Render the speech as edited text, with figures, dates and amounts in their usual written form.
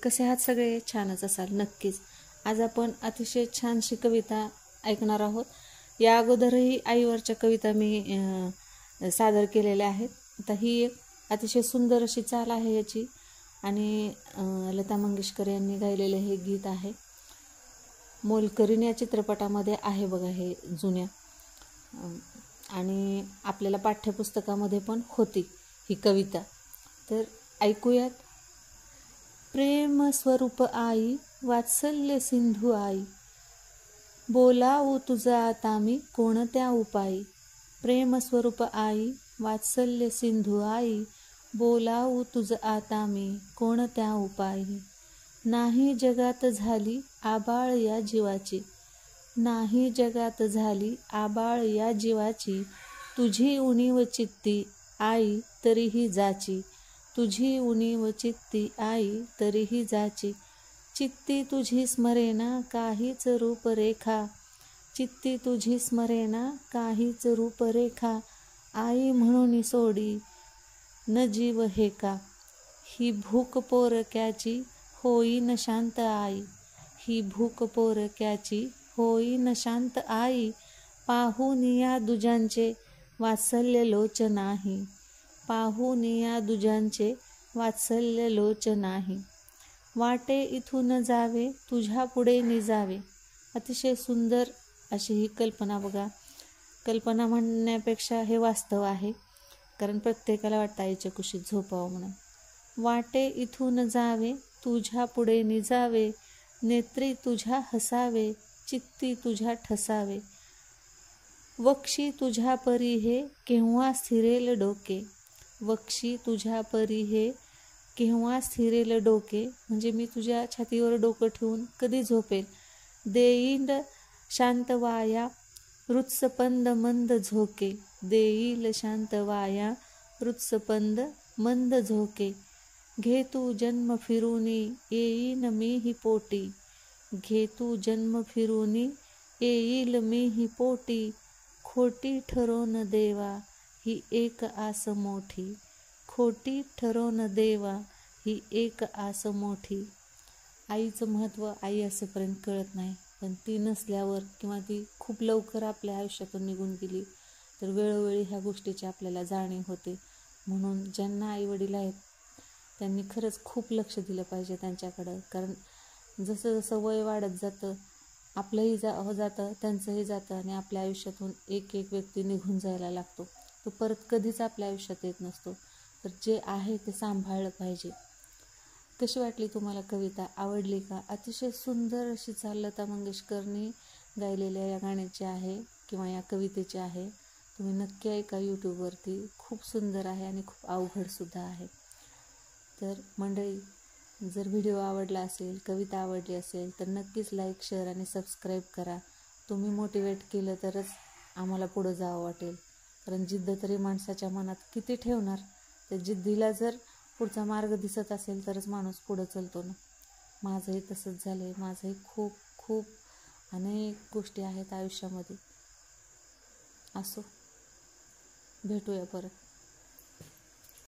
कसे आहात सगळे? छानच असाल नक्कीच. आज आपण अतिशय छानशी कविता ऐकणार आहोत. या अगोदरही आईवरच्या कविता मी सादर केलेल्या आहेत. आता ही एक अतिशय सुंदर अशी चाल आहे याची आणि लता मंगेशकर यांनी गायलेले हे गीत आहे. मोलकरीण या चित्रपटामध्ये आहे बघा हे जुन्या, आणि आपल्याला पाठ्यपुस्तकामध्ये पण होती ही कविता. तर ऐकूयात. प्रेम स्वरूप आई, वात्सल्य सिंधू आई, बोलावू तुझा आता मी कोणत्या उपायी. प्रेम स्वरूप आई, वात्सल्य सिंधू आई, बोलावू तुझ आता मी कोणत्या उपायी. नाही जगात झाली आबाळ या जीवाची, नाही जगात झाली आबाळ या जीवाची, तुझी उणीव चित्ती आई तरीही जाची, तुझी उणीव चित्ती आई तरीही जाची. चित्ती तुझी स्मरेना काहीच रूपरेखा, चित्ती तुझी स्मरेना काहीच रूपरेखा, आई म्हणून सोडी न जीव हे का. ही भूक पोरक्याची होईन शांत आई, ही भूक पोरक्याची होईन शांत आई, पाहून या दुजांचे वात्सल्य लोच नाही, पाहून या दुजांचे वात्सल्य लोच नाही. वाटे इथून जावे तुझ्या पुढे निजावे. अतिशय सुंदर अशी ही कल्पना बघा. कल्पना म्हणण्यापेक्षा हे वास्तव आहे, कारण प्रत्येकाला वाटतं आईच्या कुशीत झोपावं म्हणून. वाटे इथून जावे तुझ्या पुढे निजावे, नेत्री तुझ्या हसावे, चित्ती तुझ्या ठसावे, वक्षी तुझ्या परी हे केव्हा स्थिरेल डोके, वक्षी तुझ्या परी हे केव्हा स्थिरेल डोके, म्हणजे मी तुझ्या छातीवर डोकं ठेवून कधी झोपेल. देईल शांत वाया रुत्सपंद मंद झोके, देईल शांत वाया रुत्सपंद मंद झोके. घे तू जन्म फिरूनी येईन मी ही पोटी, घे तू जन्म फिरूनी येईल मी ही पोटी, खोटी ठरवून देवा ही एक आस मोठी, खोटी ठरवून देवा ही एक आस मोठी. आईचं महत्त्व आई असेपर्यंत कळत नाही, पण ती नसल्यावर किंवा ती खूप लवकर आपल्या आयुष्यातून निघून गेली तर वेळोवेळी ह्या गोष्टीची आपल्याला जाणीव होते. म्हणून ज्यांना आईवडील आहेत त्यांनी खरंच खूप लक्ष दिलं पाहिजे त्यांच्याकडं, कारण जसं जसं वय वाढत जातं आपलंही जातं त्यांचंही जातं आणि आपल्या आयुष्यातून एक एक व्यक्ती निघून जायला लागतो. तो परत कधीच आपल्या आयुष्यात येत नसतो. तर जे आहे ते सांभाळलं पाहिजे. कशी वाटली तुम्हाला कविता? आवडली का? अतिशय सुंदर अशी चाल लता मंगेशकरनी गायलेल्या या गाण्याची आहे किंवा या कवितेची आहे. तुम्ही नक्की ऐका यूट्यूबवरती. खूप सुंदर आहे आणि खूप अवघडसुद्धा आहे. तर मंडळी, जर व्हिडिओ आवडला असेल, कविता आवडली असेल तर नक्कीच लाईक, शेअर आणि सबस्क्राईब करा. तुम्ही मोटिवेट केलं तरच आम्हाला पुढं जावं वाटेल, कारण जिद्द तरी माणसाच्या मनात किती ठेवणार. त्या जिद्दीला जर पुढचा मार्ग दिसत असेल तरच माणूस पुढं चलतो ना. माझंही तसंच झालं आहे. माझंही खूप खूप अनेक गोष्टी आहेत आयुष्यामध्ये. असो, भेटूया परत.